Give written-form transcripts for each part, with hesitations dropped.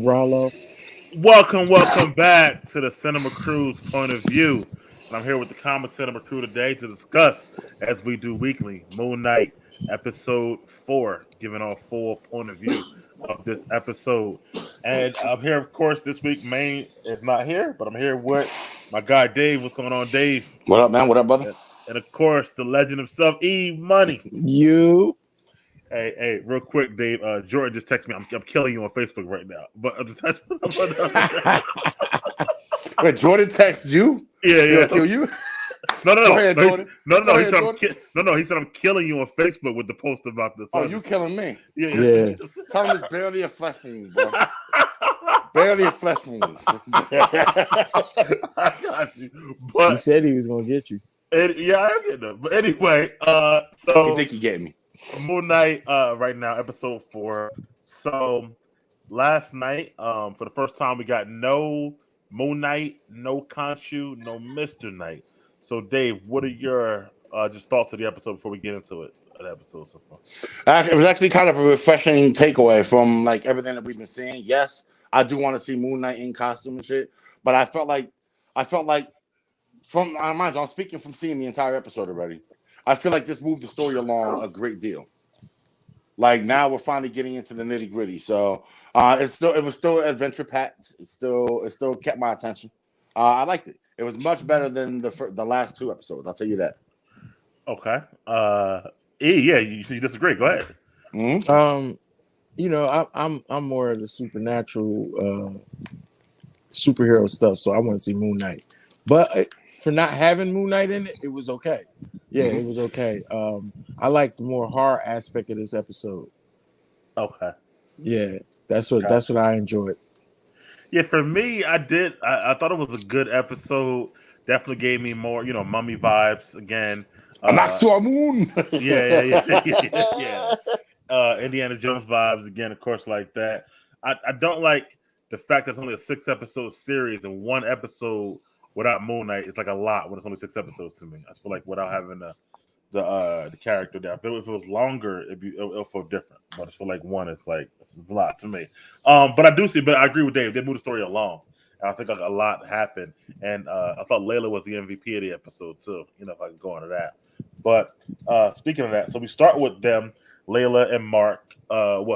of Rollo. Welcome back to the Cinema Crew's point of view. And I'm here with the Common Cinema Crew today to discuss, as we do weekly, Moonknight episode 4, giving our full point of view of this episode. And I'm here, of course, this week. Maine is not here, but I'm here with my guy Dave. What's going on, Dave? What up, man? What up, brother? And of course, the legend himself, E Money. You. Hey, real quick, Dave. Jordan just texted me. I'm killing you on Facebook right now. But Wait, Jordan texted you? Yeah. Kill you? No. Go ahead, Jordan. No. He said He said I'm killing you on Facebook with the post about this. Oh, you killing me? Yeah. Tell him it's barely a flesh wound, bro. Barely a flesh wound. I got you. But he said he was gonna get you. Yeah, I am getting them. But anyway, so You think you getting me? Moonknight, right now, episode 4. So last night, for the first time, we got no Moonknight, no Khonshu, no Mr. Knight. So Dave, what are your just thoughts of the episode before we get into it? An episode so far. It was actually kind of a refreshing takeaway from like everything that we've been seeing. Yes, I do want to see Moonknight in costume and shit, but I felt like from mind you, I'm speaking from seeing the entire episode already. I feel like this moved the story along a great deal. Like now we're finally getting into the nitty gritty. So it was still adventure packed. It still kept my attention. I liked it. It was much better than the last 2 episodes. I'll tell you that. Okay. Yeah, you disagree. Go ahead. Mm-hmm. I'm more of the supernatural superhero stuff, so I want to see Moon Knight. But for not having Moon Knight in it, it was okay. Yeah, it was okay. I like the more horror aspect of this episode. Okay. Yeah, that's what I enjoyed. Yeah, for me, I thought it was a good episode. Definitely gave me more, mummy vibes again. Moon. Yeah. Indiana Jones vibes again, of course, like that. I don't like the fact that it's only a 6-episode series and 1 episode without Moon Knight. It's like a lot when it's only 6 episodes to me. I feel like without having the character there, I feel if it was longer, it'll feel different. But I feel like 1 is like it's a lot to me. But I agree with Dave. They moved the story along. And I think like a lot happened, and I thought Layla was the MVP of the episode too. If I can go into that. But speaking of that, so we start with them, Layla and Mark.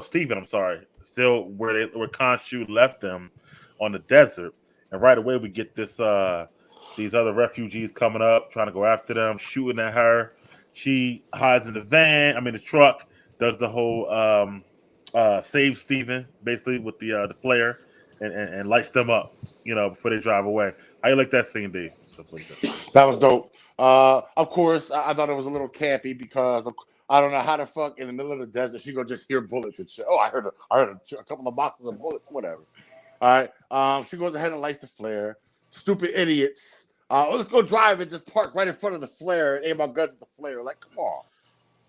Steven, I'm sorry, still where Khonshu left them on the desert, and right away we get this these other refugees coming up, trying to go after them, shooting at her. She hides in the truck, does the whole save Steven basically with the flare. And lights them up, before they drive away. How you like that scene, Dave? That was dope. Of course, I thought it was a little campy because I don't know how the fuck in the middle of the desert she gonna just hear bullets and shit. Oh, I heard a couple of boxes of bullets, whatever. All right. She goes ahead and lights the flare. Stupid idiots. Let's go drive and just park right in front of the flare and aim our guns at the flare. Like, come on.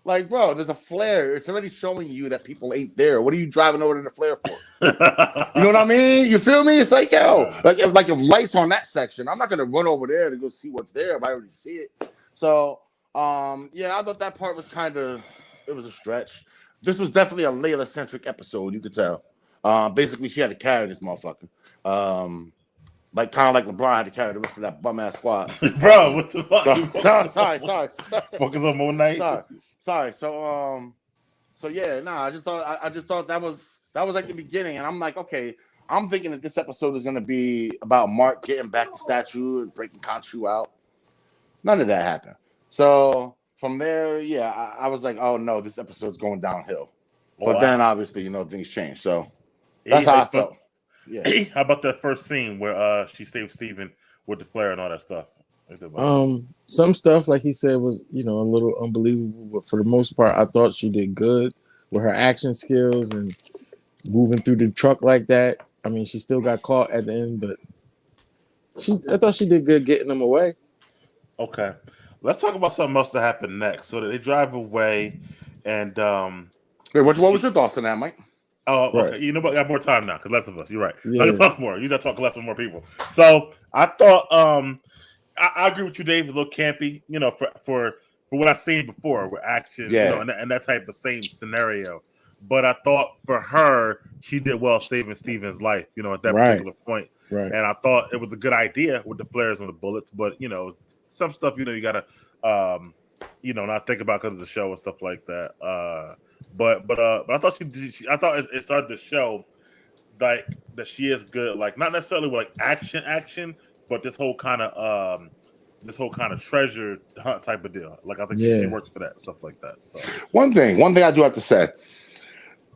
Like, bro, there's a flare. It's already showing you that people ain't there. What are you driving over to the flare for? You know what I mean? You feel me? It's like, yo, like if lights on that section, I'm not gonna run over there to go see what's there if I already see it. So, I thought that part was it was a stretch. This was definitely a Layla-centric episode. You could tell. Basically, she had to carry this motherfucker. Like LeBron had to carry the rest of that bum ass squad. Bro, what the fuck? Sorry. Focus on Moon Knight. Sorry. So yeah, I just thought that was like the beginning, and I'm like, okay, I'm thinking that this episode is gonna be about Mark getting back the statue and breaking Khonshu out. None of that happened. So from there, I was like, oh no, this episode's going downhill. But then obviously, things change. So that's how I felt. Yeah. How about that first scene where she saved Steven with the flare and all that stuff? Some stuff, like he said, was a little unbelievable, but for the most part, I thought she did good with her action skills and moving through the truck like that. I mean, she still got caught at the end, but I thought she did good getting them away. Okay, let's talk about something else that happened next. So they drive away, and what was your thoughts on that, Mike? Oh, okay. Right. You know what? I got more time now because less of us. You're right. Yeah. Let's talk more. You got to talk less with more people. So I thought, I agree with you, Dave. A little campy, for what I've seen before with action, and that type of same scenario. but I thought for her, she did well saving Steven's life, at that Right. particular point. Right. And I thought it was a good idea with the flares and the bullets, but some stuff you gotta not think about because of the show and stuff like that. But I thought I thought it started to show like that she is good, like not necessarily with like action, but this whole kind of treasure hunt type of deal. Like I think she works for that stuff like that. So one thing I do have to say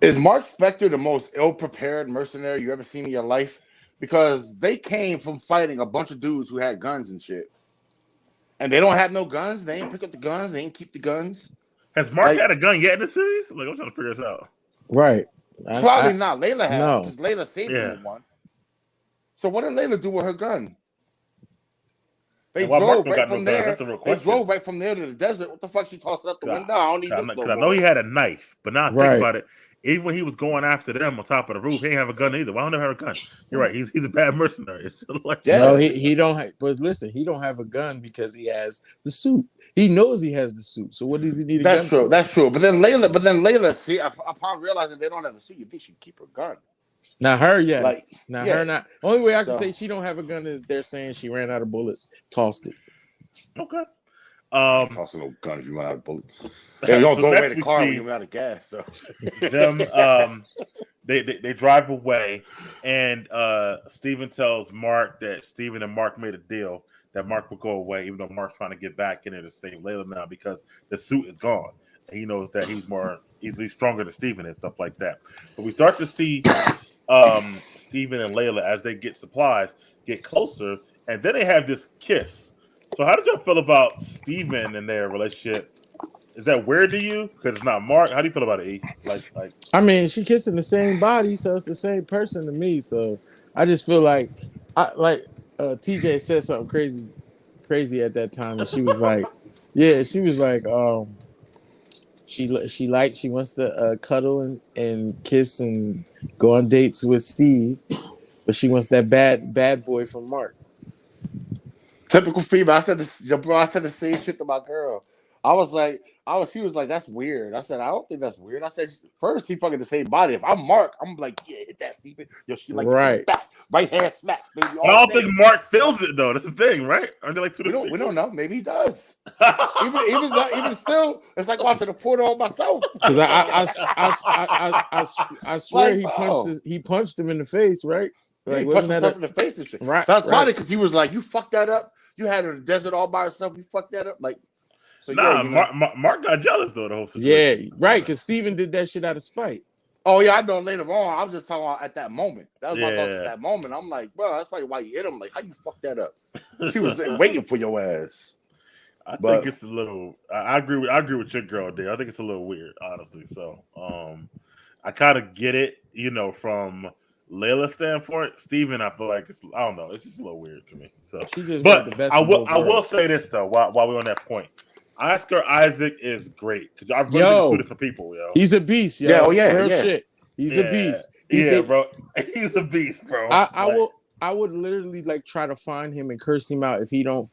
is Mark Spector the most ill-prepared mercenary you ever seen in your life, because they came from fighting a bunch of dudes who had guns and shit, and they don't have no guns. They ain't pick up the guns. They ain't keep the guns. Has Mark had a gun yet in the series? Like I'm trying to figure this out. Right. Probably not. Layla has, no. because Layla saved him in one. So what did Layla do with her gun? They drove right from there. They drove right from there to the desert. What the fuck? She tossed it out the window. I don't need this. I know he had a knife, but now I think about it. Even when he was going after them on top of the roof, he didn't have a gun either. Why don't he have a gun? You're right. He's a bad mercenary. No, he don't. But listen, he don't have a gun because he has the suit. He knows he has the suit. So what does he need a gun for? That's true. But then Layla, see, upon realizing they don't have the suit, you think she'd keep her gun. Now her, yes. Her not. Only way I can say she don't have a gun is they're saying she ran out of bullets, tossed it. Okay. Tossing no gun if you run out of bullets. They don't throw away the car when you run out of gas. So them they drive away, and Steven tells Mark that Steven and Mark made a deal that Mark will go away, even though Mark's trying to get back in there to save Layla now because the suit is gone. And he knows that he's stronger than Steven and stuff like that. But we start to see Steven and Layla as they get supplies get closer, and then they have this kiss. So how did y'all feel about Steven and their relationship? Is that weird to you? Because it's not Mark. How do you feel about it, E? Like I mean, she kissing the same body, so it's the same person to me. So I just feel like TJ said something crazy at that time, and she was like, she wants to cuddle and kiss and go on dates with Steve, but she wants that bad boy from Mark. Typical female. I said the same shit to my girl. He was like, that's weird. I said, I don't think that's weird. I said, first, he fucking the same body. If I'm Mark, I'm like, yeah, hit that, Steven. Yo, she like, right. Back, right hand smacks, baby. I don't think Mark feels it, though. That's the thing, right? Aren't they like two we don't know. Maybe he does. even still, it's like watching a porno on myself. Because I swear he punched him in the face, right? Like, he punched himself in the face and shit. Right. That's probably because he was like, you fucked that up. You had her in the desert all by herself. You fucked that up. Like, so Mark got jealous though the whole situation. Yeah, right. Because Steven did that shit out of spite. Oh yeah, I know later on. I was just talking about at that moment. That was my thoughts at that moment. I'm like, bro, that's probably why you hit him. Like, how you fuck that up? She was waiting for your ass. I think it's a little. I agree with your girl there. I think it's a little weird, honestly. So, I kind of get it, from Layla's standpoint. Steven, I feel like I don't know. It's just a little weird to me. So, I will say this though, while we're on that point. Oscar Isaac is great because I've really two different people, yo. He's a beast, yo. Real shit. He's a beast. Bro. He's a beast, bro. I would literally try to find him and curse him out if he don't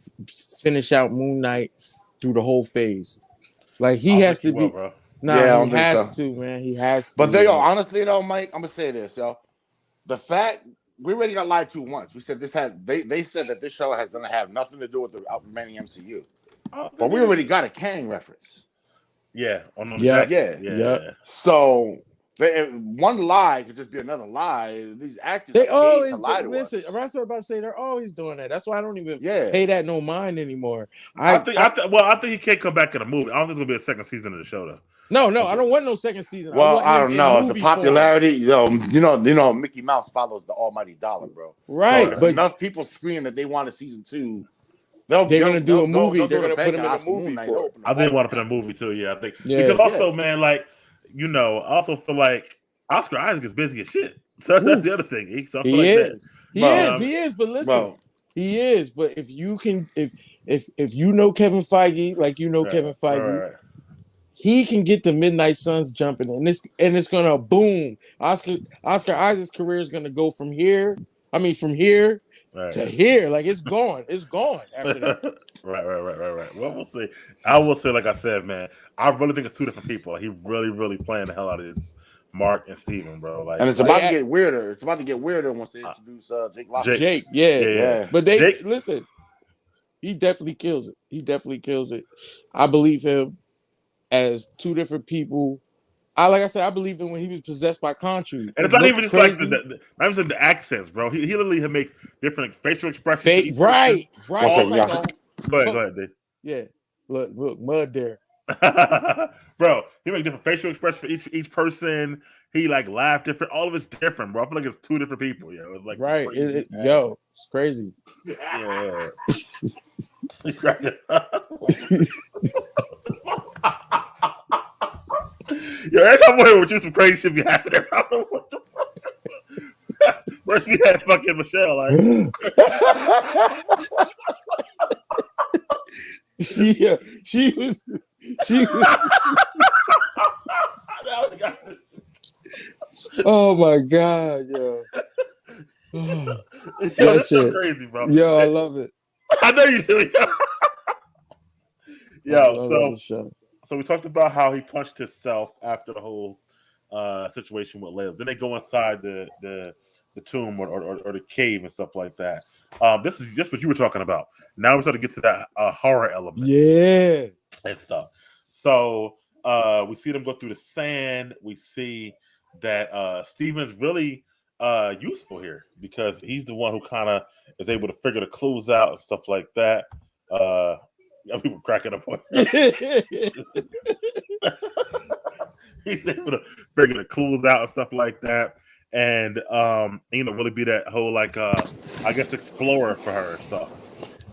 finish out Moonknight through the whole phase. Like he has to be. Bro. Nah, he has to, man. He has to. But honestly though, Mike, I'm gonna say this, yo. The fact we already got lied to once. We said they said that this show has gonna have nothing to do with the remaining MCU. But we already got a Kang reference. Yeah. Yeah. So one lie could just be another lie. These actors always lie to listen. us. I was about to say they're always doing that. That's why I don't even pay that no mind anymore. I think he can't come back in a movie. I don't think there's gonna be a second season of the show though. No, I don't want no second season. Well, I don't know. The popularity, you know, Mickey Mouse follows the almighty dollar, bro. Right, so but enough people scream that they want a season 2. They're going to do a movie. They're going to put him in a movie for it. I didn't want to put in a movie too. Yeah, I think because also, man, I also feel like Oscar Isaac is busy as shit. So that's the other thing. So he is. He is. But listen, he is. But if you can, if you know Kevin Feige, like Kevin Feige, he can get the Midnight Suns jumping, and it's going to boom. Oscar Isaac's career is going to go from here. From here. Right. To here, it's gone. It's gone after that. Right. Well, we'll see. I will say, like I said, man, I really think it's two different people. He really, really playing the hell out of this Mark and Steven, bro. Like, And it's Like, about to get weirder. It's about to get weirder once they introduce Jake Locke. Jake. yeah. Yeah. But they Jake, listen. He definitely kills it. He definitely kills it. I believe him as two different people. Like I said, I believed him when he was possessed by Khonshu. and It it's not looked even just like crazy. not even the accents, bro. He literally makes different facial expressions. For each Right. One It's second, like y'all. Go ahead, Dave. yeah. Look, mud there. Bro, he make different facial expressions for each person. He like laugh different. All of it's different, bro. I feel like it's two different people. Yo, it's like Right. crazy. Yo, it's crazy. Yeah. Yo, every time I'm here with you, some crazy shit be happening. I don't know what the fuck. First we had fucking Michelle, like. Yeah, she was. Oh my god, yo. Yo, That that's so shit. crazy, bro. Yo, I love it. I know you do. I Yo, love the show. so we talked about how he punched himself after the whole situation with Layla. Then they go inside the tomb or the cave and stuff like that. This is just what you were talking about. Now we're starting to get to that horror element, Yeah. and stuff. So we see them go through the sand. We see that Steven's really useful here because he's the one who kind of is able to figure the clues out and stuff like that. People cracking up on he's able to figure the clues out and stuff like that, and really be that whole like I guess explorer for her and stuff.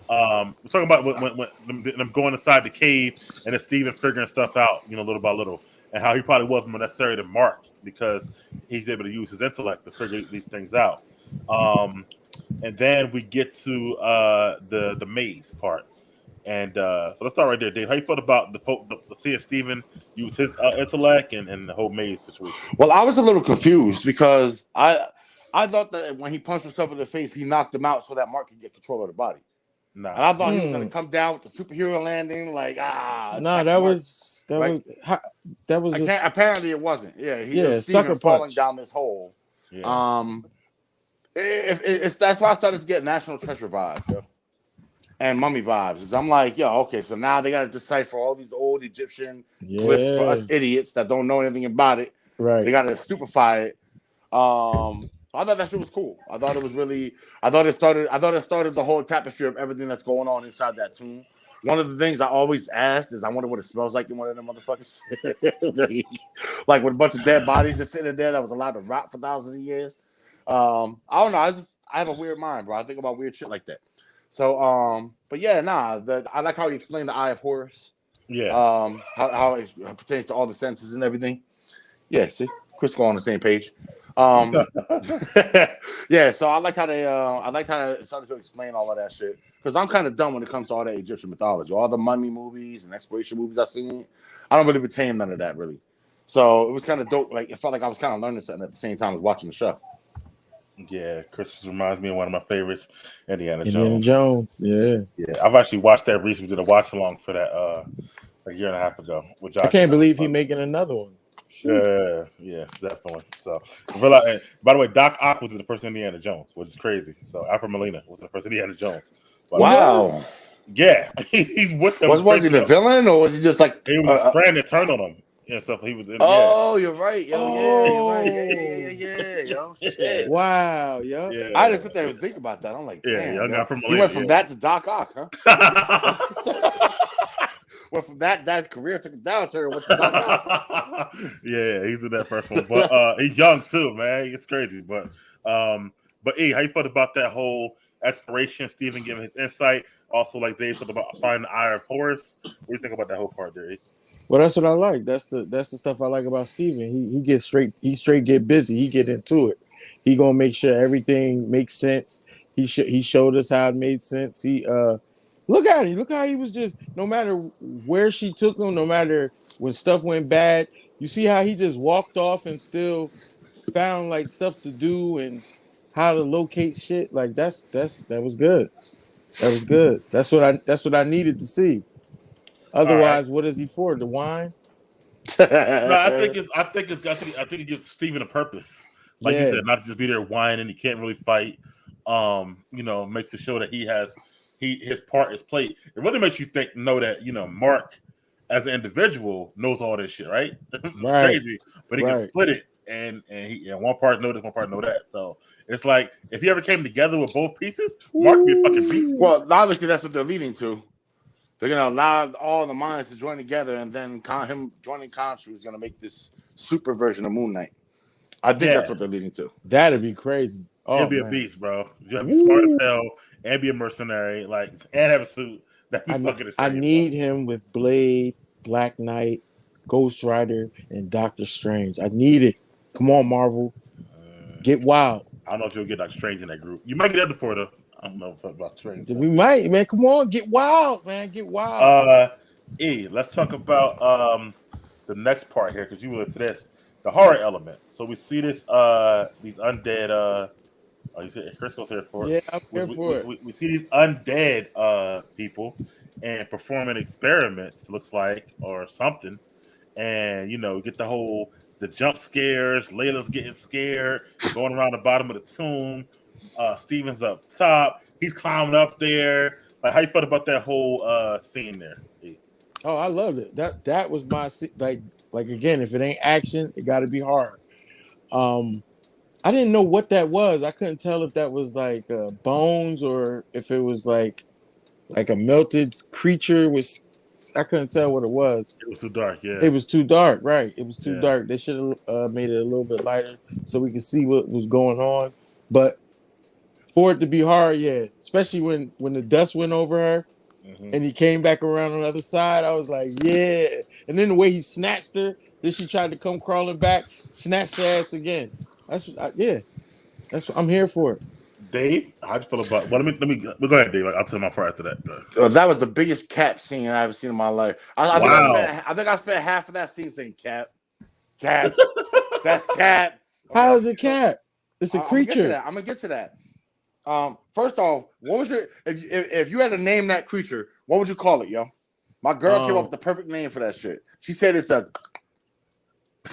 We're talking about when them going inside the cave and then Steven figuring stuff out, little by little, and how he probably wasn't more necessary than Mark because he's able to use his intellect to figure these things out. And then we get to the maze part. And so let's start right there, Dave. How you felt about the seeing Steven use his intellect and the whole maze situation? Well, I was a little confused because I thought that when he punched himself in the face, he knocked him out so that Mark could get control of the body. Nah. And I thought he was going to come down with the superhero landing, like Nah, that was apparently it wasn't. Yeah, he was sucker Steven falling punch down this hole. Yeah. That's why I started to get National Treasure vibes, yo, and Mummy vibes. Is I'm like, yo, okay, so now they got to decipher all these old Egyptian clips for us idiots that don't know anything about it. Right. They got to stupefy it. I thought that shit was cool. I thought it started the whole tapestry of everything that's going on inside that tomb. One of the things I always asked is I wonder what it smells like in one of them motherfuckers. Like with a bunch of dead bodies just sitting there that was allowed to rot for thousands of years. I don't know. I have a weird mind, bro. I think about weird shit like that. So, but yeah, I like how he explained the Eye of Horus. Yeah. How it pertains to all the senses and everything. Yeah, see, Chris go on the same page. Yeah, so I liked how they started to explain all of that shit because I'm kind of dumb when it comes to all that Egyptian mythology, all the mummy movies and exploration movies I've seen. I don't really retain none of that really, so it was kind of dope. Like it felt like I was kind of learning something at the same time as watching the show. Yeah, Christmas reminds me of one of my favorites, Indiana Jones. Yeah, I've actually watched that recently. Did a watch along for that a year and a half ago. With I can't believe he's making another one. Yeah, definitely. So, by the way, Doc Ock was the first Indiana Jones, which is crazy. So, Alfred Molina was the first Indiana Jones. But, wow. Yeah, he's with them. Was he the villain or was he just like he was trying to turn on him and stuff? He was. You're right. Yo, yeah. Yo, shit. Wow, yo. Yeah. I just sit there and think about that. I'm like, damn. Young Alfred He Molina, went from that to Doc Ock, huh? Well, from that career took a downturn. Went to Doc Ock. Yeah, he's in that first one, but he's young too, man. It's crazy, but E, how you felt about that whole exploration? Steven giving his insight, also like Dave talked about finding the Eye of Horus. What do you think about that whole part there, E? Well, that's what I like. That's the stuff I like about Steven. He straight get busy. He get into it. He gonna make sure everything makes sense. He showed us how it made sense. Look at it. Look how he was just, no matter where she took him, no matter when stuff went bad, you see how he just walked off and still found like stuff to do and how to locate shit. Like that was good. That was good. That's what I needed to see. Otherwise, what is he for? The wine? No, I think it gives Steven a purpose. Like you Yeah, said, not to just be there whining. He can't really fight. Makes it show that his part is played. It really makes you know that Mark as an individual knows all this shit, right? It's right, crazy, but he can right. split it, and one part know this, one part know that. So it's like if he ever came together with both pieces, Mark would be a fucking beast. Ooh. Well, obviously that's what they're leading to. They're gonna allow all the minds to join together, and then him joining Khonshu is gonna make this super version of Moon Knight. I think Yeah, that's what they're leading to. That'd be crazy. he'll Oh be a man. beast, bro. You gotta be smart as Woo. hell and be a mercenary, like and have a suit. That'd be fucking I insane, need him with Blade, Black Knight, Ghost Rider, and Doctor Strange. I need it. Come on, Marvel. Get wild. I don't know if you'll get Doctor Strange in that group. You might get the other four though. I don't know about Strange. We might, man. Come on, get wild, man. Get wild. Let's talk about the next part here because you were to this the horror element. So we see this these undead you said Chris here for it. Yeah, I'm here for it. We see these undead people and performing experiments, looks like, or something. And get the jump scares, Layla's getting scared, going around the bottom of the tomb. Steven's up top, he's climbing up there. Like, how you felt about that whole scene there? Oh, I loved it. That was my like again, if it ain't action, it got to be hard. I didn't know what that was. I couldn't tell if that was like bones or if it was like a melted creature. I couldn't tell what it was. It was too dark. Yeah, It was too dark. Right, it was too Yeah. dark. They should have made it a little bit lighter so we could see what was going on. But for it to be hard, yeah, especially when the dust went over her. And he came back around on the other side. I was like, yeah. And then the way he snatched her, then she tried to come crawling back, snatched her ass again. That's what I'm here for it. Dave, how'd you feel about? Well, let me go ahead, Dave. I'll tell my part after that. That was the biggest Cap scene I've ever seen in my life. I think I spent half of that scene saying Cap. That's Cap. How is it Cap? It's a creature. I'm gonna get to that. First off, what was your if you had to name that creature, what would you call it, yo? My girl came up with the perfect name for that shit. She said it's a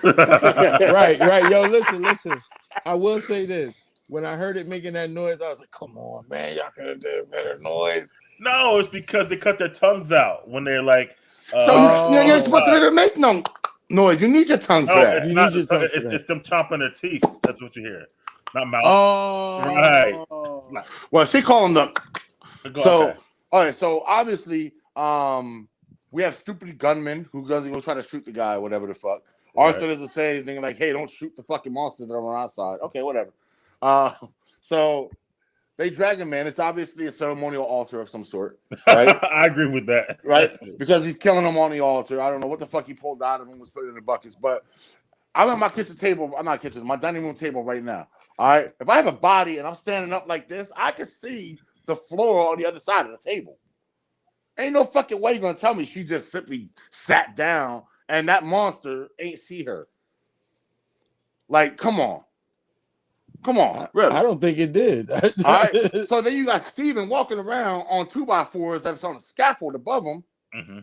right. Yo, listen. I will say this. When I heard it making that noise, I was like, come on, man, y'all could have done a better noise. No, it's because they cut their tongues out when they're like. You're supposed to make no noise. You need your tongue for that. You need your tongue for it's them chomping their teeth. That's what you hear. Not mouth. Oh, Right. Well, she called them the. So, okay. All right. So obviously, we have stupid gunmen who go try to shoot the guy, whatever the fuck. Right. Arthur doesn't say anything like, "Hey, don't shoot the fucking monsters that are on our side." Okay, whatever. So they drag him in. It's obviously a ceremonial altar of some sort, right? I agree with that. Right? Because he's killing them on the altar. I don't know what the fuck he pulled out of him, was put in the buckets, but I'm at my kitchen table. I'm not kitchen, my dining room table right now. All right. If I have a body and I'm standing up like this, I can see the floor on the other side of the table. Ain't no fucking way you're gonna tell me she just simply sat down and that monster ain't see her. Like, come on. Really? I don't think it did. All right. So then you got Steven walking around on 2x4s that's on a scaffold above him. Mm-hmm.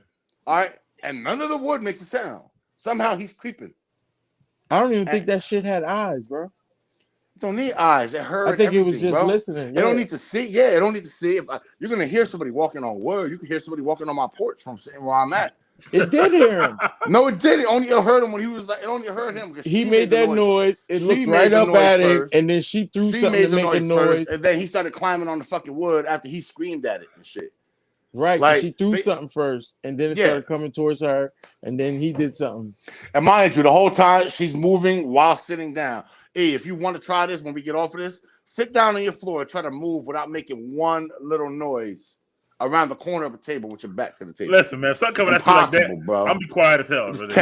All right. And none of the wood makes a sound. Somehow he's creeping. I don't even think that shit had eyes, bro. Don't need eyes. It heard. I think it was just listening. It don't need to see. Yeah, it don't need to see. If you're gonna hear somebody walking on wood, you can hear somebody walking on my porch from sitting where I'm at. It did hear him. No, it didn't. Only heard him when he was like. It only heard him. He made that noise. It looked right up at him, and then she threw something to make a noise. And then he started climbing on the fucking wood after he screamed at it and shit. Right, like, she threw something first, and then it started coming towards her, and then he did something. And mind you, the whole time she's moving while sitting down. Hey, if you want to try this when we get off of this, sit down on your floor and try to move without making one little noise around the corner of a table with your back to the table. Listen, man, if something coming at you like that, bro. I'm be quiet as hell. It was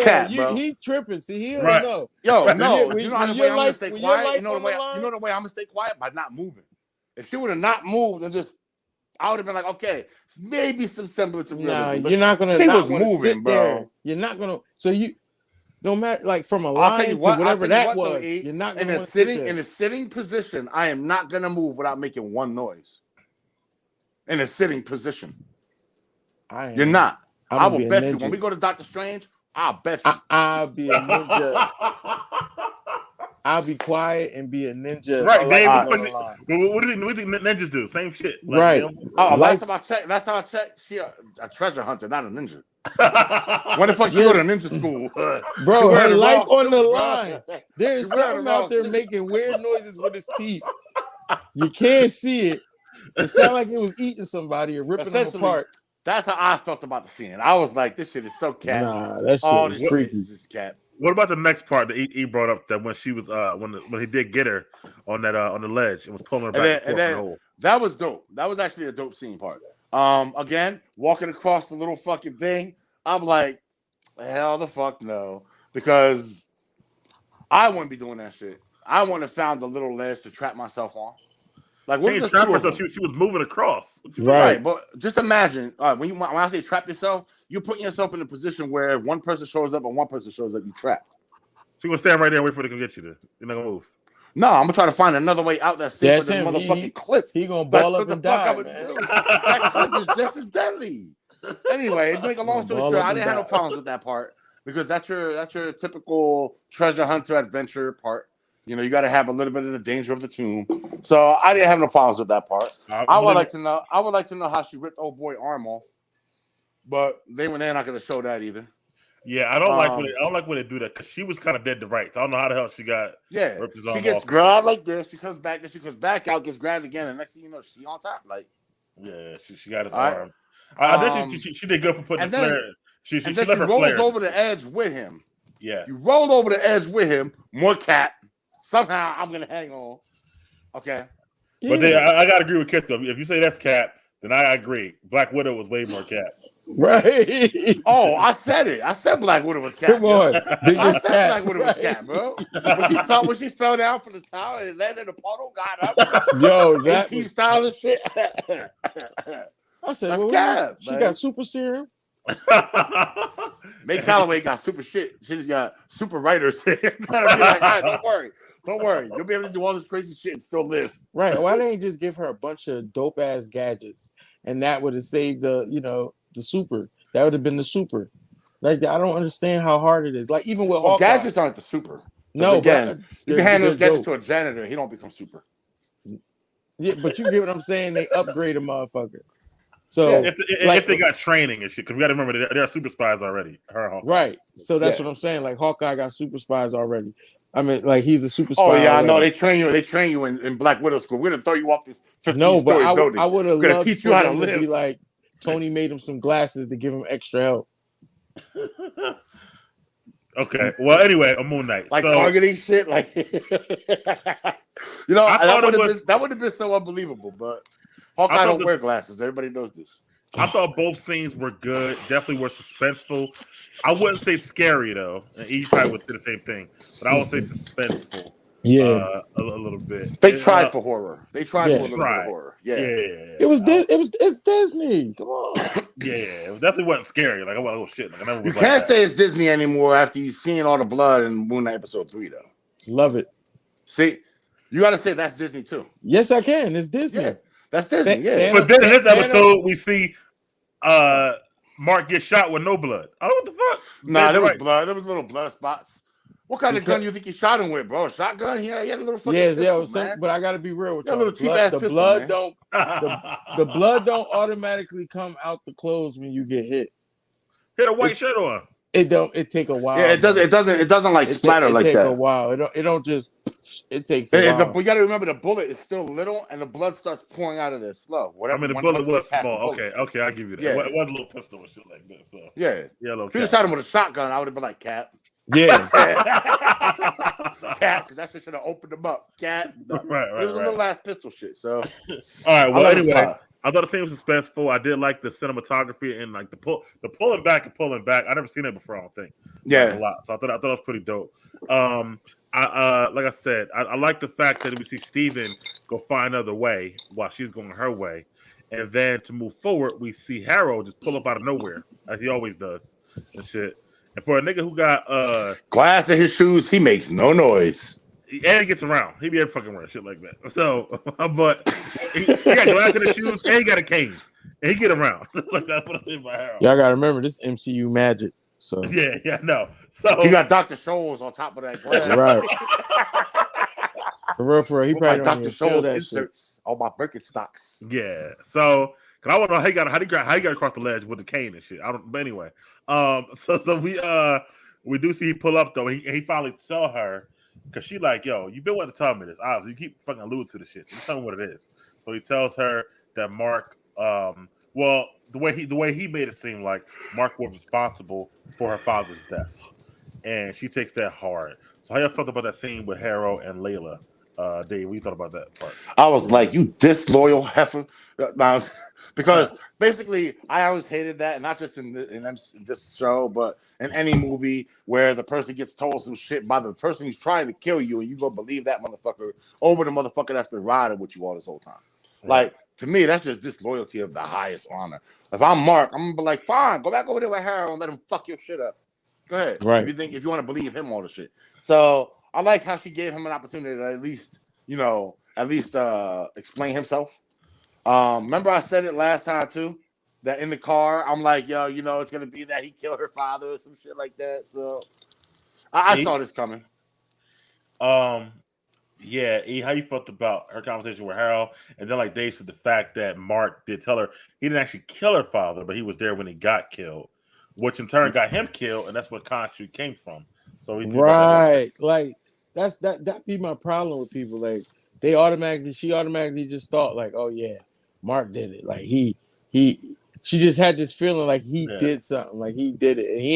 cat, bro. He tripping. See, he don't know. Yo, no. You know how the way I'm gonna stay quiet? You know the way I'm gonna stay quiet? By not moving. If she would have not moved and just, I would have been like, okay, maybe some semblance of realism. Nah, you're not gonna. She was moving, bro. There. You're not gonna. So you, no matter, like from a line to whatever that was, you're not gonna in a sitting position. I am not gonna move without making one noise. In a sitting position, you're not. I will bet you when we go to Doctor Strange, I'll bet you. I'll be a ninja. I'll be quiet and be a ninja. If Right, my Dave. life is on the line. What do you think ninjas do? Same shit. Like, Right. Oh, Life- last time I checked, she a treasure hunter, not a ninja. When the fuck she go to ninja school? Bro, her life on the suit, line. There's something out there making weird noises with his teeth. You can't see it. It sounded like it was eating somebody or ripping them apart. That's how I felt about the scene. I was like, this shit is so cat. Nah, that shit is freaky. Is cat. What about the next part that he brought up, that when she was when he did get her on that on the ledge and was pulling her back and forth in the hole? That was dope. That was actually a dope scene part. Again, walking across the little fucking thing, I'm like, hell the fuck no, because I wouldn't be doing that shit. I wouldn't have found the little ledge to trap myself on. Like, what was trap herself? She was moving across. Right, but just imagine when I say trap yourself, you're putting yourself in a position where if one person shows up and one person shows up, you trapped. So you're gonna stand right there and wait for it to come get you. You're not gonna move. No, I'm gonna try to find another way out that safe with the motherfucking cliff. He gonna ball up and die, man. That cliff is just as deadly. Anyway, to make a long story short, I didn't have no problems with that part because that's your typical treasure hunter adventure part. You know, you got to have a little bit of the danger of the tomb. So I didn't have no problems with that part. I would like to know how she ripped old boy arm off, but they're not going to show that either. Yeah, I don't like when they do that because she was kind of dead to rights. I don't know how the hell she got. Yeah, ripped his arm she gets off. grabbed like this. She comes back. Then she comes back out, gets grabbed again, and next thing you know, she on top. Like, yeah, she got his arm. I think she did good for putting the flare. She rolls over the edge with him. Yeah, you rolled over the edge with him. More cat. Somehow I'm gonna hang on. Okay. But then I gotta agree with Kitsko. If you say that's Cap, then I agree. Black Widow was way more Cap. Right. Oh, I said it. I said Black Widow was Cap. Come on. I said Black Widow was Cap, bro. When she fell down from the tower and landed in the puddle, got up. Yo, that was... style and shit. I said, that's Cap. She got super serum. May Calloway got super shit. She just got super writers. Gotta be like, all right, don't worry. You'll be able to do all this crazy shit and still live. Right. Why didn't they just give her a bunch of dope ass gadgets and that would have saved the super? That would have been the super. Like, I don't understand how hard it is. Like, even with Hawkeye, gadgets aren't the super. No, again, you can hand those gadgets to a janitor, he don't become super. Yeah, but you get what I'm saying? They upgrade a motherfucker. So if they got training and shit, because we got to remember there are super spies already. Right. So that's what I'm saying. Like, Hawkeye got super spies already. I mean, like, he's a super spy. Oh yeah, already. I know. They train you in Black Widow school. We're gonna throw you off this 15-story building. I would have loved to teach you how to live. Be like, Tony made him some glasses to give him extra help. Okay. Well, anyway, a Moonknight. Like targeting shit. Like, that would have been so unbelievable. But Hawkeye don't wear glasses. Everybody knows this. I thought both scenes were good. Definitely were suspenseful. I wouldn't say scary though. And E probably would say the same thing, but I would say suspenseful. Yeah, a little bit. They tried for horror. They tried for a little bit of horror. Yeah. It's Disney. Come on. It definitely wasn't scary. Like, oh shit. Like, I never you can't say it's Disney anymore after you've seen all the blood in Moonknight episode 3, though. Love it. See, you got to say that's Disney too. Yes, I can. It's Disney. Yeah, that's Disney. Yeah. But then in this episode, we see Mark get shot with no blood. I don't know what the fuck. Nah, there was blood. There was little blood spots. What kind of gun you think he shot him with, bro? A shotgun? He had a little fucking pistol, but I gotta be real with you. Little cheap ass pistol, blood don't the blood don't automatically come out the clothes when you get hit. Hit a white shirt on. It don't. It take a while. Yeah, it doesn't like splatter like that. It take a while. It don't just. It takes a while. We got to remember the bullet is still little, and the blood starts pouring out of there slow. Whatever. I mean, the bullet was small. Okay, I'll give you that. Yeah. It was a little pistol and shit like that. So yeah. If you just shot him with a shotgun, I would have been like, Cap. Yeah. Cat, because that shit should have opened them up. Cat. Right. It was a little ass pistol shit. So, all right. Well, anyway, I thought the scene was suspenseful. I did like the cinematography and like the pulling back. I never seen that before. I don't think. Yeah, a lot. So I thought it was pretty dope. Like I said, I like the fact that we see Steven go find another way while she's going her way, and then to move forward, we see Harold just pull up out of nowhere as he always does and shit. And for a nigga who got glass in his shoes, he makes no noise. And he gets around. He be every fucking wearing shit like that. So, but he got glass in his shoes and he got a cane. And he get around. Like that's what I mean by Harold. Y'all gotta remember this MCU magic. So Yeah, no. So He got Dr. Scholl's on top of that glass. right, for real, he With my probably don't Dr. even feel Scholl's that inserts on my Birkenstocks. yeah, so cause I want to know how he got across the ledge with the cane and shit. I don't. But anyway, so we do see he pull up though. He finally tell her because she like, yo, you been wanting to tell me this. Obviously, you keep fucking alluding to the shit. So just tell me what it is. So he tells her that Mark, well, the way he made it seem like Mark was responsible for her father's death, and she takes that hard. So how y'all felt about that scene with Harrow and Layla? Dave, what you thought about that part? I was like, you disloyal heifer. Now, because basically, I always hated that, and not just in this show, but in any movie where the person gets told some shit by the person who's trying to kill you, and you go believe that motherfucker over the motherfucker that's been riding with you all this whole time. Like, to me, that's just disloyalty of the highest honor. If I'm Mark, I'm gonna be like, fine, go back over there with Harold and let him fuck your shit up. Go ahead. Right. If you want to believe him all the shit. So I like how she gave him an opportunity to at least explain himself. Remember I said it last time too, that in the car, I'm like, yo, it's gonna be that he killed her father or some shit like that. So I saw this coming. Yeah, E, how you felt about her conversation with Harold, and then like Dave said, the fact that Mark did tell her he didn't actually kill her father, but he was there when he got killed, which in turn got him killed, and that's what Khonshu came from. So right, like that be my problem with people. Like she automatically just thought like, oh yeah, Mark did it. Like she just had this feeling like he did something, like he did it, and he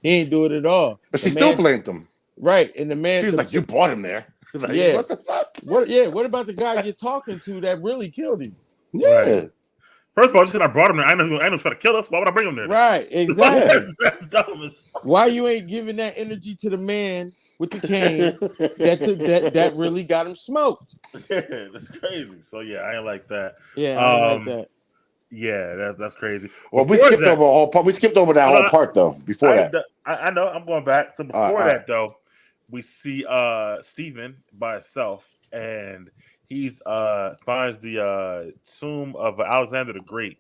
ain't do it at all. But she still blamed him. Right, and the man, she was like, you brought him there. Like, yeah, what the fuck? What about the guy you're talking to that really killed him? Yeah. Right. First of all, just because I brought him there, I know he's trying to kill us. Why would I bring him there? Right, exactly. That's dumb as fuck. Why you ain't giving that energy to the man with the cane that really got him smoked? Yeah, that's crazy. So yeah, I ain't like that. Yeah, I ain't like that. Yeah, that's crazy. Well, we skipped over a whole part. We skipped over that whole part though. Before that, I know. I'm going back. So before that, though, we see Steven by himself, and he's finds the tomb of Alexander the Great,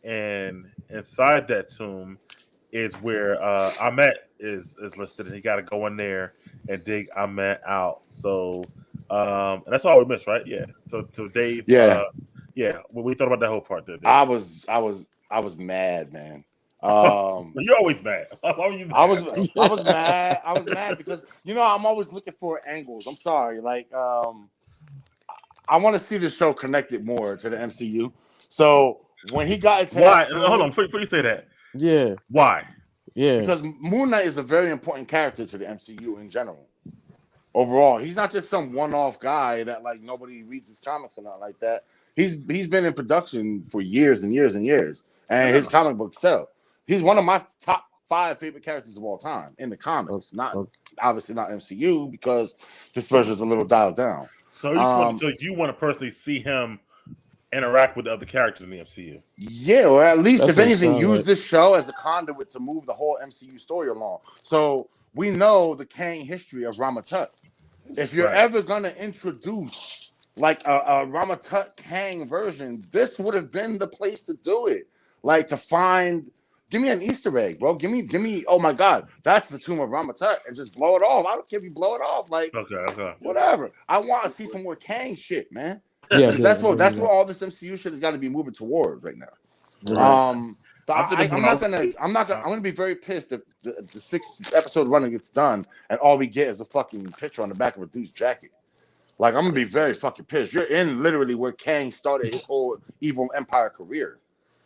and inside that tomb is where Ahmet is listed, and he got to go in there and dig Ahmet out. So and that's all we missed, right? Yeah. So Dave, yeah. What we thought about that whole part there, Dave? I was mad, man. You're always mad. Why were you mad? I was mad. I was mad because I'm always looking for angles. I'm sorry, like I want to see the show connected more to the MCU. So when he got into why? Hold on, before you say that. Yeah. Why? Yeah. Because Moonknight is a very important character to the MCU in general. Overall, he's not just some one-off guy that like nobody reads his comics or not like that. He's been in production for years and years and years, and his comic books sell. He's one of my top 5 favorite characters of all time in the comics. Obviously not MCU because this version is a little dialed down. So you want to personally see him interact with the other characters in the MCU? Yeah, or at least if anything, use this show as a conduit to move the whole MCU story along. So we know the Kang history of Ramatut. If you're ever gonna introduce like a Ramatut Kang version, this would have been the place to do it. Like to find, give me an Easter egg, bro. Give me. Oh my God, that's the tomb of Ramatut, and just blow it off. I don't care if you blow it off. Like whatever. I want to see some more Kang shit, man. Yeah, that's what all this MCU shit has got to be moving towards right now. Right. I'm gonna be very pissed if the 6th episode running gets done and all we get is a fucking picture on the back of a dude's jacket. Like I'm gonna be very fucking pissed. You're in literally where Kang started his whole evil empire career.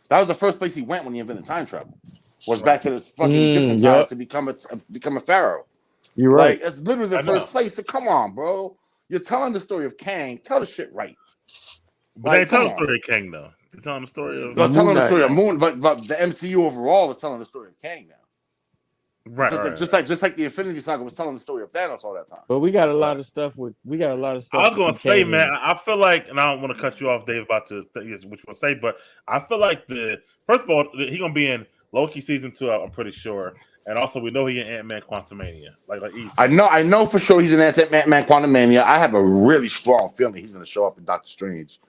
That was the first place he went when he invented time travel. Was back to this fucking Egyptian times to become a pharaoh. You're right. Like it's literally the first place. So come on, bro. You're telling the story of Kang. Tell the shit right. But they ain't telling the story of Kang though. They're telling the story of telling the story of Moon, but the MCU overall is telling the story of Kang now. Right. Just like the Infinity Saga was telling the story of Thanos all that time. But we got a lot of stuff. I was gonna say, man, I feel like, and I don't want to cut you off, Dave, about to what you want to say, but I feel like first of all, he gonna be in Loki season 2. I'm pretty sure, and also we know he in Ant-Man Quantumania. Like easy. I know for sure he's in Ant-Man Quantumania. I have a really strong feeling he's gonna show up in Doctor Strange.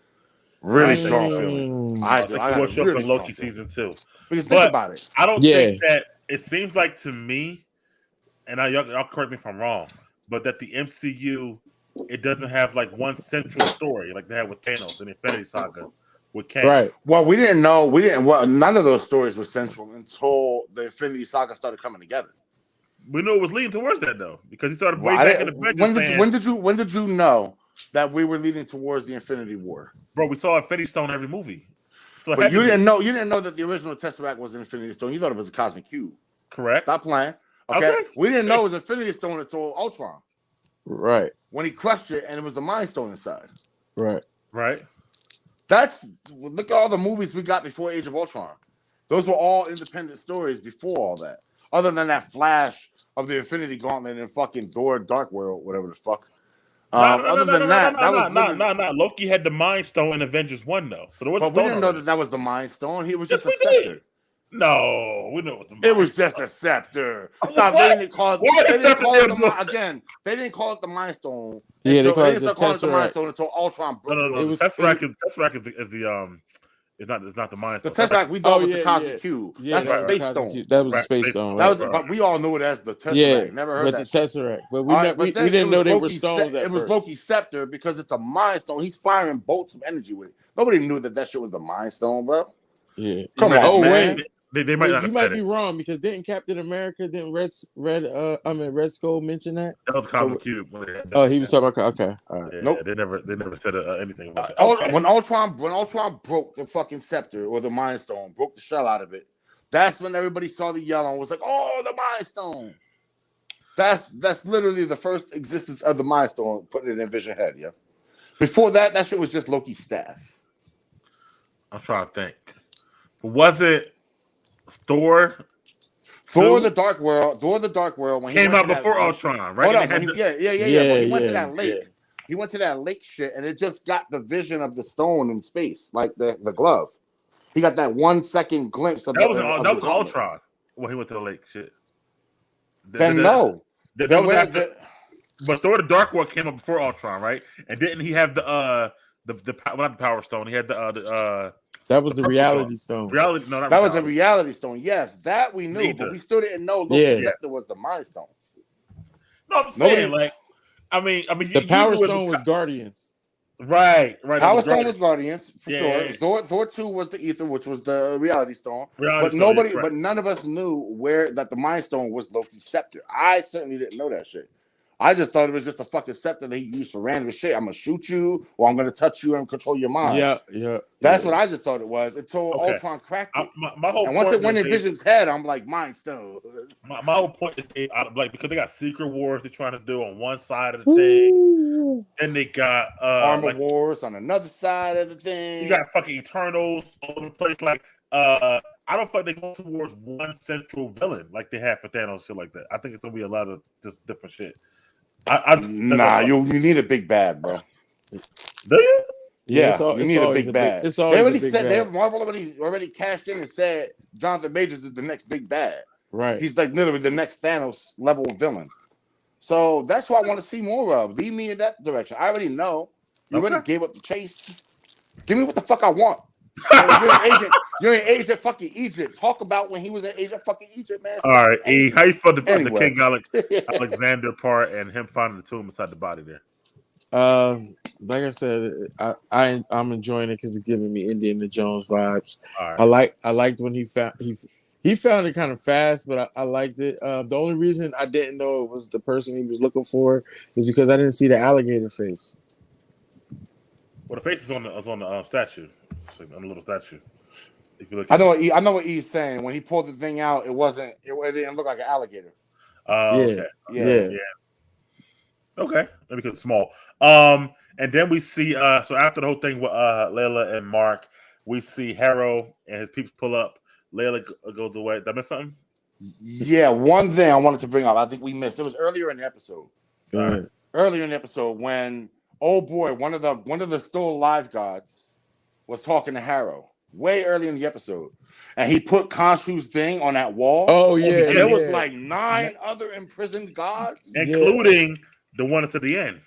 Really strong feeling. I think he will show up in Loki season 2. Because think about it. I don't think that it seems like to me, and y'all correct me if I'm wrong, but that the MCU it doesn't have like one central story like they had with Thanos and Infinity Saga with Kang. Right. Well, we didn't know. Well, none of those stories were central until the Infinity Saga started coming together. We knew it was leading towards that though, because he started way Well, back in Avengers. when did you know that we were leading towards the Infinity War? Bro, we saw Infinity Stone in every movie. So But you didn't know that the original Tesseract was an Infinity Stone. You thought it was a cosmic cube. Correct. Stop playing. Okay. We didn't know it was Infinity Stone until Ultron. Right. When he crushed it and it was the Mind Stone inside. Right. Look at all the movies we got before Age of Ultron. Those were all independent stories before all that. Other than that flash of the Infinity Gauntlet and fucking Thor Dark World, whatever the fuck. Other than that, Loki had the Mind Stone in Avengers 1 though. So but we didn't know that was the Mind Stone. He was just a scepter. No, we know what it was just a scepter. Stop. They didn't call it the Mind Stone. Yeah, they didn't start calling it the Mind Stone until Ultron broke. No. Tesseract is the it's not the Mind Stone. The Tesseract we thought was the Cosmic Cube. Yeah, that's the Space Stone. That was the Space Stone. But we all knew it as the Tesseract. Yeah, never heard that. The Tesseract, but we didn't know they were stones. It was Loki's scepter because it's a Mind Stone. He's firing bolts of energy with it. Nobody knew that shit was the Mind Stone, bro. Yeah, come on, man. They might you might be wrong because didn't Captain America, didn't Red Skull mention that? That was Cosmic Cube. Oh, he was talking about okay. All right. Yeah, nope. They never said anything about it. When Ultron broke the fucking scepter or the Mind Stone, broke the shell out of it, that's when everybody saw the yellow and was like, "Oh, the Mind Stone." That's literally the first existence of the Mind Stone, putting it in Vision head. Yeah. Before that shit was just Loki's staff. I'm trying to think. Was it Thor the Dark World when he came out before Ultron, right? Hold up, he went to that lake. Yeah. He went to that lake shit, and it just got the vision of the stone in space, like the glove. He got that 1 second glimpse of that was Ultron. When he went to the lake, shit. But Thor: The Dark World came up before Ultron, right? And didn't he have not the Power Stone? He had the that was the Reality Stone. That was a Reality Stone. Yes, that we knew, but we still didn't know Loki's scepter was the Mind Stone. No, I'm saying the Power Stone was Guardians. Right. Power Stone was Guardians for sure. Yeah. Thor 2 was the Ether, which was the Reality Stone. But none of us knew that the Mind Stone was Loki's scepter. I certainly didn't know that shit. I just thought it was just a fucking scepter that he used for random shit. I'm gonna shoot you, or I'm gonna touch you and control your mind. Yeah. That's what I just thought it was until Ultron cracked it. My whole and once it went in Vision's head, I'm like, Mind Stone. My whole point is because they got Secret Wars they're trying to do on one side of the thing, and they got Armor Wars on another side of the thing. You got fucking Eternals all over the place. I don't feel like they go towards one central villain like they have for Thanos, shit like that. I think it's gonna be a lot of just different shit. You need a big bad, bro. Do you? Yeah, you need a big bad. They already said Marvel already cashed in and said Jonathan Majors is the next big bad. Right. He's like literally the next Thanos level villain. So that's what I want to see more of. Lead me in that direction. I already know. You already gave up the chase. Just give me what the fuck I want. You're an agent fucking Egypt. Talk about when he was an agent fucking Egypt, man. All right, E. How you feel the King Alexander part and him finding the tomb inside the body there? Like I said, I'm enjoying it because it's giving me Indiana Jones vibes. Right. I liked when he found it kind of fast, but I liked it. The only reason I didn't know it was the person he was looking for is because I didn't see the alligator face. Well, the face is on the statue, on the little statue. If you look, I know what E's saying. When he pulled the thing out, it didn't look like an alligator. Yeah. Okay, maybe because it's small. And then we see so after the whole thing with Layla and Mark, we see Harrow and his peeps pull up. Layla goes away. Did I miss something? Yeah, one thing I wanted to bring up. I think we missed. It was earlier in the episode. Right. Earlier in the episode when one of the still alive gods was talking to Harrow. Way early in the episode, and he put Khonshu's thing on that wall. Oh yeah, and there was like 9 other imprisoned gods, including the one to the end.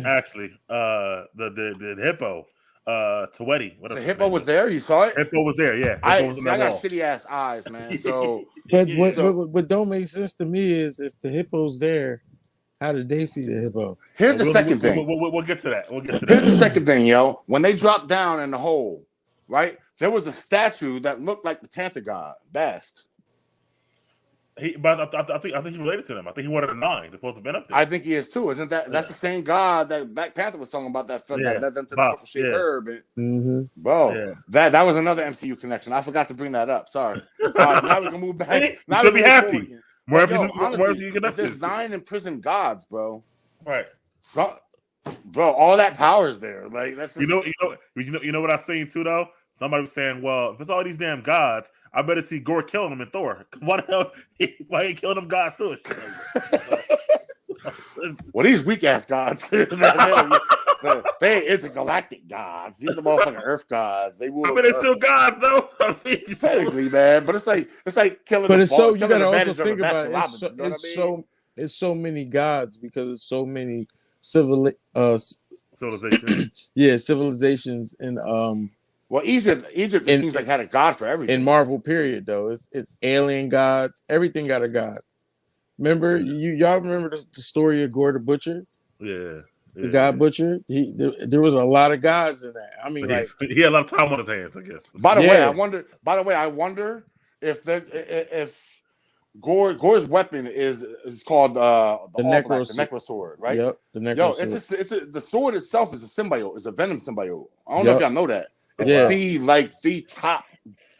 Actually, the hippo. Tawedi. So Hippo was there. You saw it. Hippo was there. Yeah, I Hippo was on got that wall. shitty ass eyes, man. So, But so what don't make sense to me is if the hippo's there, how did they see the hippo? here's the second thing. We'll get to that. Here's the second thing, yo. When they dropped down in the hole, right? There was a statue that looked like the Panther God, Bast. But I think he related to them. I think he wanted a 9. They're supposed to have been up there. I think he is too. Isn't that that's the same God that Black Panther was talking about that led them to the purple shaped herb? And, bro, that was another MCU connection. I forgot to bring that up. Sorry. Now we can move back. Now you should be happy. Honestly, there's 9 imprisoned gods, bro. Right. So, bro, all that power is there. Like that's just, you know what I seen too though. Somebody was saying, well, if it's all these damn gods, I better see Gore killing them in Thor. Why the hell? Why ain't killing them gods too? Well, these weak ass gods, they intergalactic gods. These are motherfucking Earth gods. They will. They're still gods though. Technically, man. But it's like killing. But it's so you gotta also think think about it. It's so many gods because it's so many civilizations. Civilizations and Well, Egypt it seems like had a god for everything. In Marvel period though, it's alien gods. Everything got a god. Remember y'all remember the story of Gore the Butcher? Yeah. The God Butcher. There was a lot of gods in that. I mean, like he had a lot of time on his hands, I guess. By the way, I wonder if Gore's weapon is called the Necro Sword, right? Yep, the Necro Sword. The sword itself is a symbiote, is a venom symbiote. I don't know if y'all know that. It's the top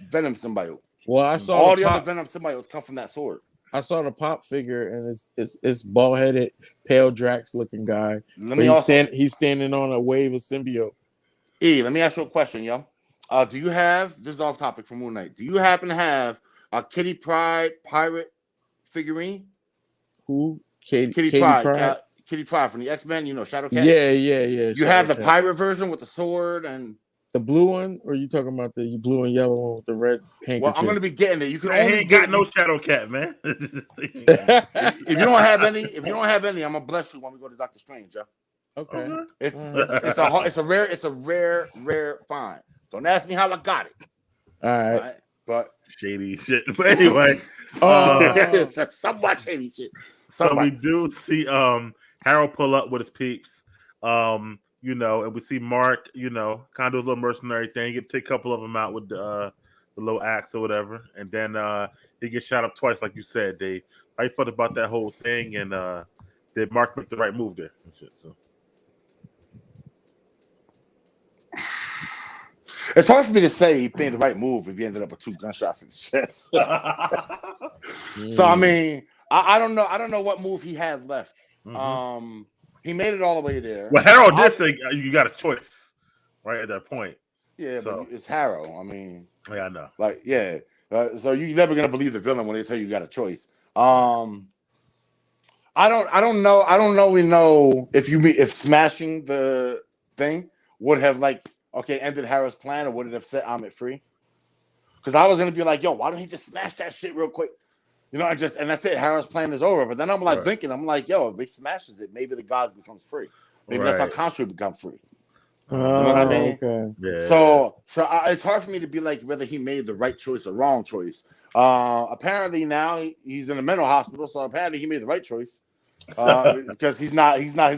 venom symbiote. Well, I saw all the other venom symbiotes come from that sword. I saw the pop figure and it's bald headed, pale Drax looking guy. He's standing on a wave of symbiote. Let me ask you a question, yo. Do you have this is off topic from Moonknight? Do you happen to have a Kitty Pryde pirate figurine? Who? Kitty Pryde. Kitty Pryde from the X-Men, Shadowcat. Yeah. You have the pirate version with the sword and the blue one, or are you talking about the blue and yellow one with the red handkerchief? Well, I'm going to be getting it. You can only get no Shadowcat, man. If you don't have any, I'm gonna bless you when we go to Doctor Strange, yo. Okay. It's a rare find. Don't ask me how I got it. All right. But shady shit. But anyway, somewhat shady shit. So we do see Harold pull up with his peeps. And we see Mark, kind of do a little mercenary thing. Get take a couple of them out with the little axe or whatever, and then he gets shot up twice, like you said, Dave. How you felt about that whole thing, and did Mark make the right move there? And shit, so. It's hard for me to say he made the right move if he ended up with 2 gunshots in his chest. So I mean, I don't know. I don't know what move he has left. Mm-hmm. He made it all the way there. Well, Harold did say you got a choice, right at that point. Yeah, so. But it's Harold. I mean, yeah, I know. Like, yeah. So you're never gonna believe the villain when they tell you got a choice. I don't know. We know if smashing the thing would have ended Harold's plan, or would it have set Amit free? Because I was gonna be like, yo, why don't he just smash that shit real quick? And that's it. Harold's plan is over. But then I'm thinking, I'm like, yo, if he smashes it, maybe the god becomes free. Maybe that's how Khonshu become free. You know what I mean? Okay. Yeah. So it's hard for me to be like whether he made the right choice or wrong choice. Apparently now he's in a mental hospital, so apparently he made the right choice. Because his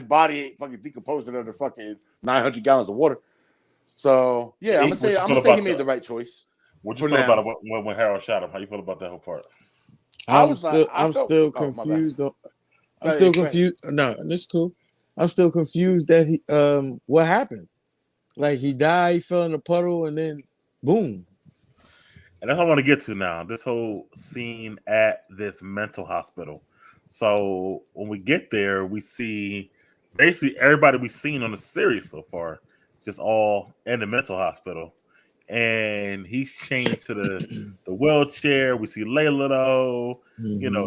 body ain't fucking decomposing under fucking 900 gallons of water. So yeah, I'm gonna say he made the right choice. What you feel about it when Harold shot him? How you feel about that whole part? I'm still confused. I'm still confused. No, this is cool. I'm still confused that he what happened? Like he died, he fell in a puddle, and then boom. And that's what I want to get to now. This whole scene at this mental hospital. So when we get there, we see basically everybody we've seen on the series so far, just all in the mental hospital. And he's chained to the wheelchair. We see Layla though,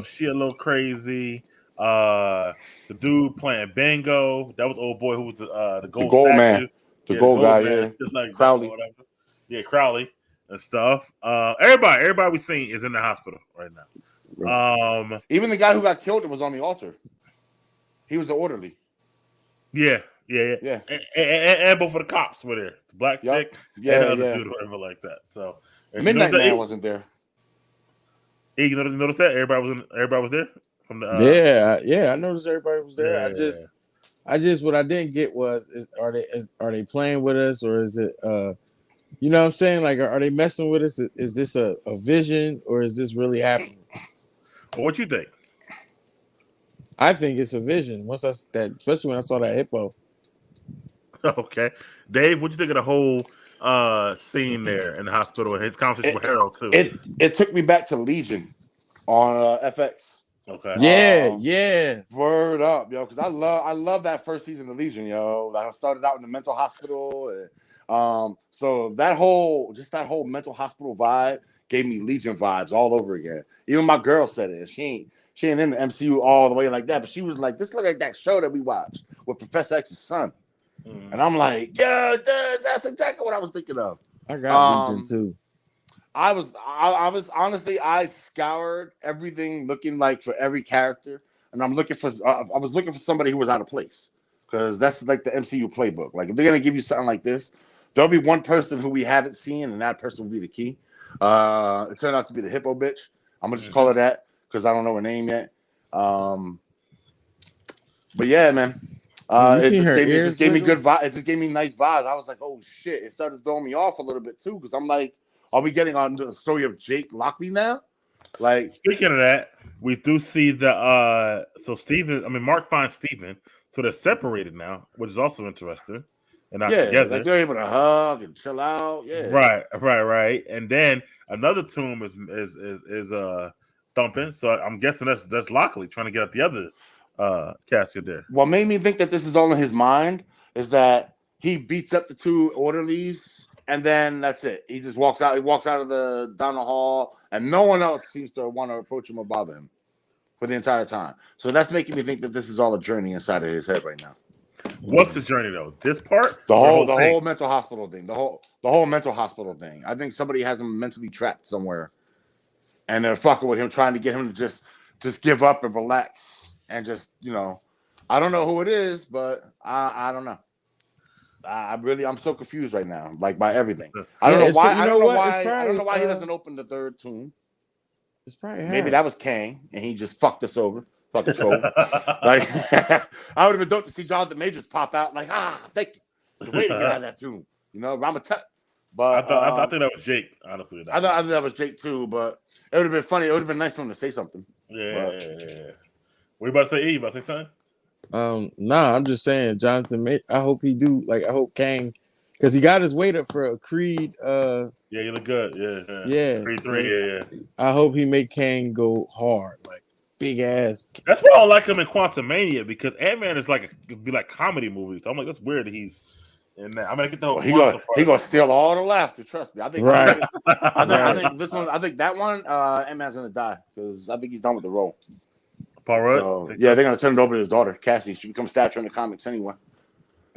she a little crazy. The dude playing bingo, that was old boy who was the gold man, the gold guy, man, just like Crowley, Crowley and stuff. Everybody we seen is in the hospital right now. Even the guy who got killed was on the altar. He was the orderly. Yeah, Yeah. And both of the cops were there. The black chick and the other dude or whatever like that. So Midnight Man wasn't there. You notice that everybody was there from the I noticed everybody was there. Yeah. I just what I didn't get was are they playing with us, or is it you know what I'm saying? Like, are they messing with us? Is this a vision, or is this really happening? Well, what you think? I think it's a vision. Especially when I saw that hippo. Okay, Dave, what you think of the whole scene there in the hospital and his conversation with Harold too? It took me back to Legion on FX. Okay. Yeah. Word up, yo, because I love that first season of Legion, yo. I started out in the mental hospital, and, so that whole mental hospital vibe gave me Legion vibes all over again. Even my girl said it. She ain't in the MCU all the way like that, but she was like, "This look like that show that we watched with Professor X's son," and I'm like, "Yeah, it does. That's exactly what I was thinking of." I got Legion too. I was honestly, I scoured everything looking like for every character, and I was looking for somebody who was out of place, because that's like the MCU playbook. Like, if they're gonna give you something like this, there'll be one person who we haven't seen, and that person will be the key. It turned out to be the hippo bitch. I'm gonna just call her that because I don't know her name yet. But yeah, man. It just gave me good vibes. It just gave me nice vibes. I was like, oh shit! It started throwing me off a little bit too, because I'm like, are we getting on the story of Jake Lockley now? Like, speaking of that, we do see the so Steven. I mean, Mark finds Steven, so they're separated now, which is also interesting. And not together. Like they're able to hug and chill out. Yeah. Right. And then another tomb is thumping. So I'm guessing that's Lockley trying to get at the other casket there. What made me think that this is all in his mind is that he beats up the two orderlies, and then that's it. He just walks out. He walks out of down the hall, and no one else seems to want to approach him or bother him for the entire time. So that's making me think that this is all a journey inside of his head right now. What's the journey though? This part? The whole mental hospital thing. The whole mental hospital thing. I think somebody has him mentally trapped somewhere, and they're fucking with him, trying to get him to just give up and relax, and just, I don't know who it is, but I don't know. I'm so confused right now, like, by everything. I don't know why. I don't know why he doesn't open the third tomb. It's probably maybe that was Kang, and he just fucked us over. Fucking troll. Like, I would have been dope to see Jonathan Majors pop out, like, thank you. It's a way to get out of that tomb. Ramatut. But I think that was Jake, honestly. I thought that was Jake too, but it would have been funny. It would have been nice for him to say something. Yeah. What you about to say, E? You about to say something? Nah, I'm just saying, Jonathan I hope he do. Like, I hope Kang, because he got his weight up for a Creed. Yeah, you look good. Yeah. Creed 3, yeah. I hope he make Kang go hard, like, big ass. That's why I don't like him in Quantumania, because Ant-Man is like comedy movies. So I'm like, that's weird that he's in that. I mean, I get the whole. He gonna steal all the laughter. Trust me. I think. Right. I think this one. I think that one. Ant-Man's gonna die, because I think he's done with the role. Paul Rudd. So, they're gonna turn it over to his daughter, Cassie. She becomes Stature in the comics anyway.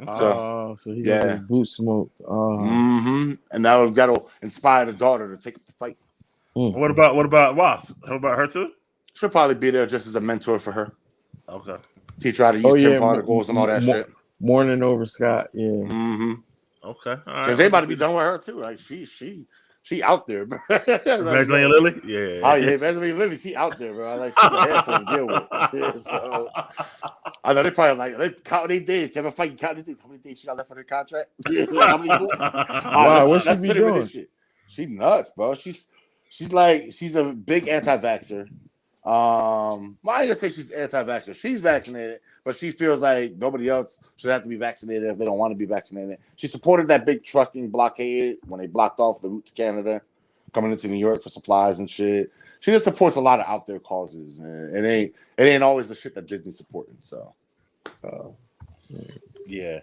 So he got his boot smoked. And that'll inspire the daughter to take up the fight. What about Wasp? How about her too? She'll probably be there just as a mentor for her. Okay. Teach her how to use Pym particles and all that shit. Mourning over Scott, yeah. Okay. Because they about to be done with her too. Like, she out there, bro. Evangeline Lilly? Yeah. Oh yeah, Evangeline Lilly, she out there, bro. Like, she's a handful to deal with. Yeah, so I know they probably they count their days. Kevin Feige count his days. How many days she got left on her contract? How many moves? Wow, what she be doing? She nuts, bro. She's a big anti-vaxxer. I ain't gonna say she's anti-vaxxer. She's vaccinated, but she feels like nobody else should have to be vaccinated if they don't want to be vaccinated. She supported that big trucking blockade when they blocked off the route to Canada, coming into New York for supplies and shit. She just supports a lot of out there causes, and it ain't always the shit that Disney's supporting. So, yeah.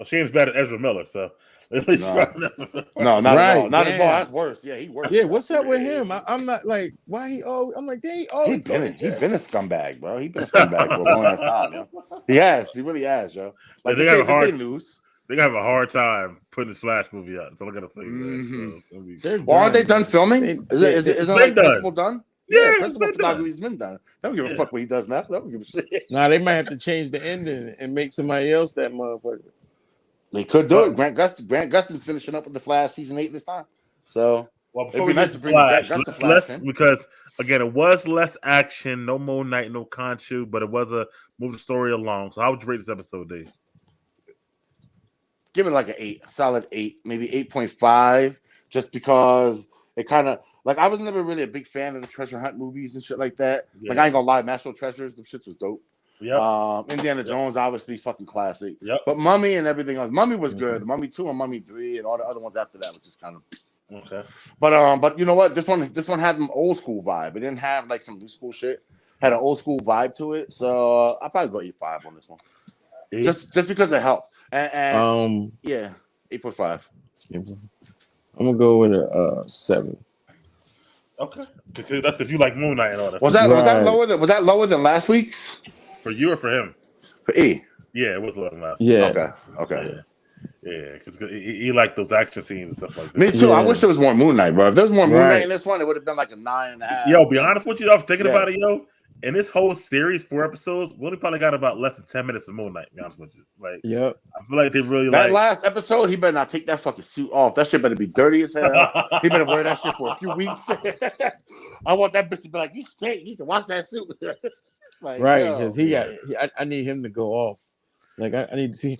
She ain't as bad as Ezra Miller, so. No, not at all. Not at all. That's worse. Yeah, he worse. Yeah, what's up with him? I'm not like, why he always, I'm like, he been a scumbag, bro. He been a scumbag for a long ass time, yo. He has. He really has, yo. Like, they got They're gonna have a hard time putting this Flash movie out. So I gotta say that. Well, aren't they done filming? Is it like principal done? Yeah, Yeah, principal it's been done. photography's been done. They don't give a Yeah. fuck what he does now. They don't give a shit. Nah, they might have to change the ending and make somebody else that motherfucker. They could do it. So, Grant Gustin's finishing up with the Flash season 8 this time. So well, it'd before be we nice get to to bring the Grant Flash, Gustin Flash let's in. because again, it was less action, no Moon Knight, no Khonshu, but it was a move the story along. So how would you rate this episode, Dave? Give it like an 8, solid 8, maybe 8.5, just because it kind of like I was never really a big fan of the treasure hunt movies and shit like that. Like I Yeah. ain't gonna lie, National Treasures, the shit was dope. Yep. Indiana Jones, obviously, fucking classic. Yep. But Mummy and everything else, Mummy was good. Mummy 2 and Mummy 3 and all the other ones after that, which is kind of. Okay. But you know what? This one had an old school vibe. It didn't have like some new school shit. Had an old school vibe to it. So I'll probably go 8.5 on this one. Eight? Just because it helped. And yeah, 8.5. I'm gonna go with a 7. Okay. Because that's because you like Moon Knight and all that. Was that lower than last week's? For you or for him? For E. Yeah, it was lower than last. Yeah. Okay. Yeah, because he liked those action scenes and stuff like that. Me too. Yeah. I wish there was more Moon Knight, bro. If there was more Moon Knight in this one, it would have been like a 9.5. Yo, be honest with you, I was thinking Yeah. about it, yo. In this whole series, 4 episodes, we only probably got about less than 10 minutes of Moon Knight, to be honest with you. Like, Yep. I feel like they really That like last episode, he better not take that fucking suit off. That shit better be dirty as hell. He better wear that shit for a few weeks. I want that bitch to be like, you stink. You need to wash that suit. Like, Right, yo. because I need him to go off. Like I need to see.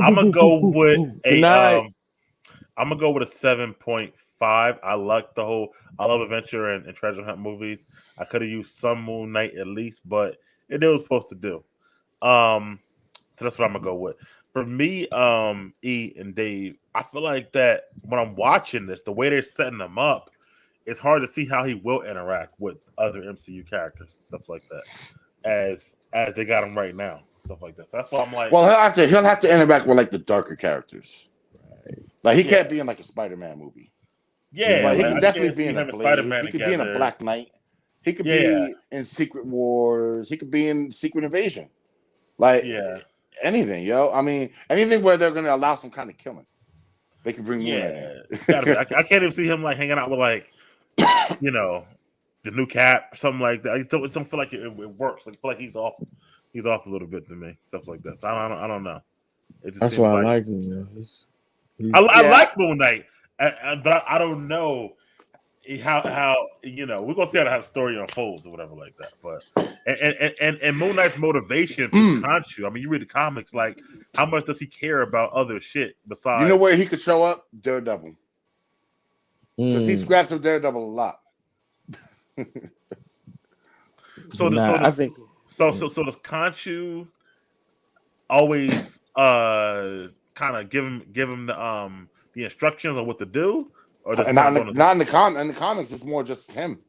I'm gonna go with Good a night. I'm gonna go with a 7.5. I like the whole I love adventure and treasure hunt movies. I could have used some Moon Knight at least, but it did what it was supposed to do. So that's what I'm gonna go with. For me, E and Dave, I feel like that when I'm watching this, the way they're setting them up, it's hard to see how he will interact with other MCU characters, stuff like that, as they got him right now, stuff like that. So that's why I'm like, Well, he'll have to interact with like the darker characters. Like he can't be in like a Spider-Man movie. yeah, But he like, can I definitely can't be see in him a and Blade. Spider-Man He could be in a together. Black Knight. He could be in Secret Wars. He could be in Secret Invasion. Like anything, yo. I mean, anything where they're gonna allow some kind of killing. They can bring Moon Knight in. It's gotta be. I can't even see him like hanging out with like, you know, the new Cap or something like that. I don't feel like it works. Like, I feel like he's off a little bit to me, stuff like that. So I don't know. It just That's seems why like, I like him. You know. I like Moon Knight, but I don't know how you know we're gonna see how the story unfolds or whatever like that. But and Moon Knight's motivation for Khonshu. I mean, you read the comics, like how much does he care about other shit besides? You know where he could show up? Daredevil, because he scraps with Daredevil a lot. So does Khonshu always kind of give him the instructions on what to do, or does not in the comics? It's more just him.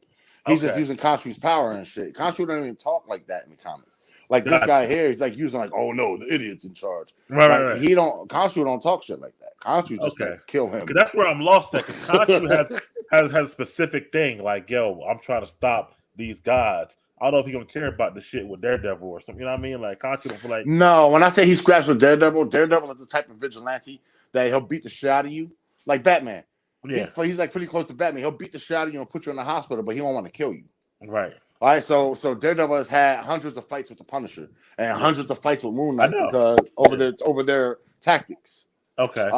He's just using Khonshu's power and shit. Khonshu don't even talk like that in the comics. Like this guy here, he's like using like, oh no, the idiot's in charge. Right. Khonshu don't talk shit like that. Khonshu just like kill him. That's where I'm lost at. Because Khonshu has a specific thing. Like, yo, I'm trying to stop these gods. I don't know if he's gonna care about the shit with Daredevil or something. You know what I mean? Like Khonshu don't feel like. No, when I say he scraps with Daredevil is the type of vigilante that he'll beat the shit out of you, like Batman. Yeah, he's like pretty close to Batman. He'll beat the shit out of you and put you in the hospital, but he won't want to kill you. Right. All right. So Daredevil has had hundreds of fights with the Punisher and hundreds of fights with Moon Knight because over their tactics. Okay.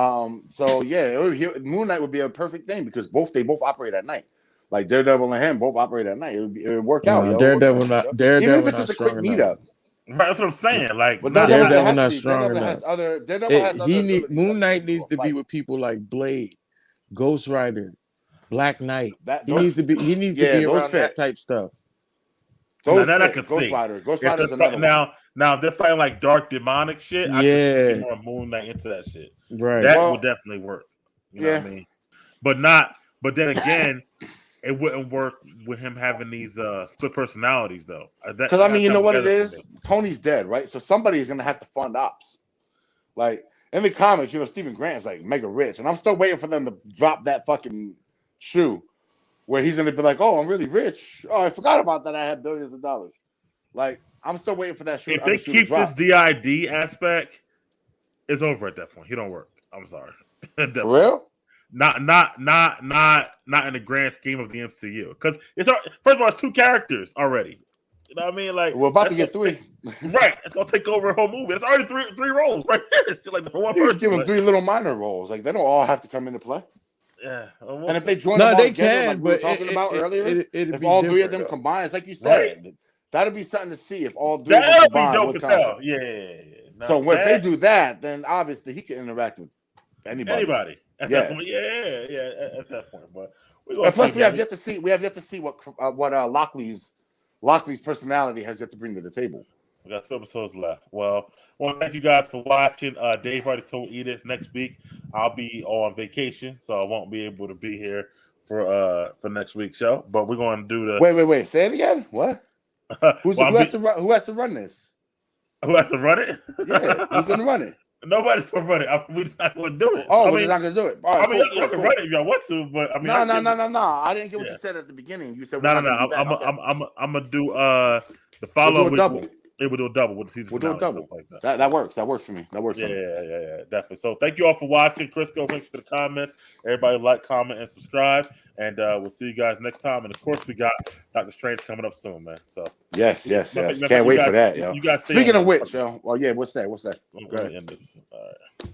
So yeah, Moon Knight would be a perfect thing because they both operate at night. Like Daredevil and him both operate at night. It would work out. Yo. Daredevil Even if it's just a quick meetup. Right, that's what I'm saying. Like, but Daredevil not strong enough. Moon Knight needs to be with people like Blade, Ghost Rider, Black Knight. He needs to be around that type stuff. Ghost Rider's another one. Now if they're fighting like dark demonic shit, I can see more Moon Knight into that shit. Right. That would definitely work. You know what I mean? But then again, it wouldn't work with him having these split personalities though. Because I mean, you know what it is? Tony's dead, right? So somebody's gonna have to fund ops. Like in the comics, Stephen Grant's like mega rich, and I'm still waiting for them to drop that fucking shoe where he's gonna be like, "Oh, I'm really rich. Oh, I forgot about that. I had billions of dollars." Like I'm still waiting for that shoe. If they keep this DID aspect, it's over at that point. He don't work. I'm sorry. For real? Not in the grand scheme of the MCU. Because it's first of all, it's 2 characters already. You know what I mean? Like we're about to get 3. Right, it's gonna take over a whole movie. It's already three roles right there. It's like the one You person. give them 3 little minor roles. Like they don't all have to come into play. Yeah, and if they join no, them all they together, can. like we But were talking about earlier, if be all 3 of them though. combine, it's like you said, right. That'd be something to see if all 3 of them That'll be combine dope with as hell. concept. Yeah. Now, So if they do that, then obviously he can interact with anybody. At that point, yeah. At that point, but and plus we have yet to see what Lockley's personality has yet to bring to the table. We got 2 episodes left. Well, I want to thank you guys for watching. Dave already told Edith next week I'll be on vacation, so I won't be able to be here for next week's show. But we're going to do the wait. Say it again. What? Who has to run this? Who has to run it? Yeah, who's going to run it? Nobody's going to run it. We're not going to do it. We're not going to do it. All right, y'all can run it if y'all want to, but I mean, no. I didn't get what you said at the beginning. You said no. I'm gonna do the follow we'll do a double. We'll do a double with the season. We'll do a double. Like that works. That works for me. That works. Yeah, definitely. So thank you all for watching. Crisco, thanks for the comments. Everybody like, comment, and subscribe. And we'll see you guys next time. And of course, we got Doctor Strange coming up soon, man. So yes. Can't wait for that, yo. You guys Speaking of which, yo. Well, yeah. What's that? Go ahead. End this. All right.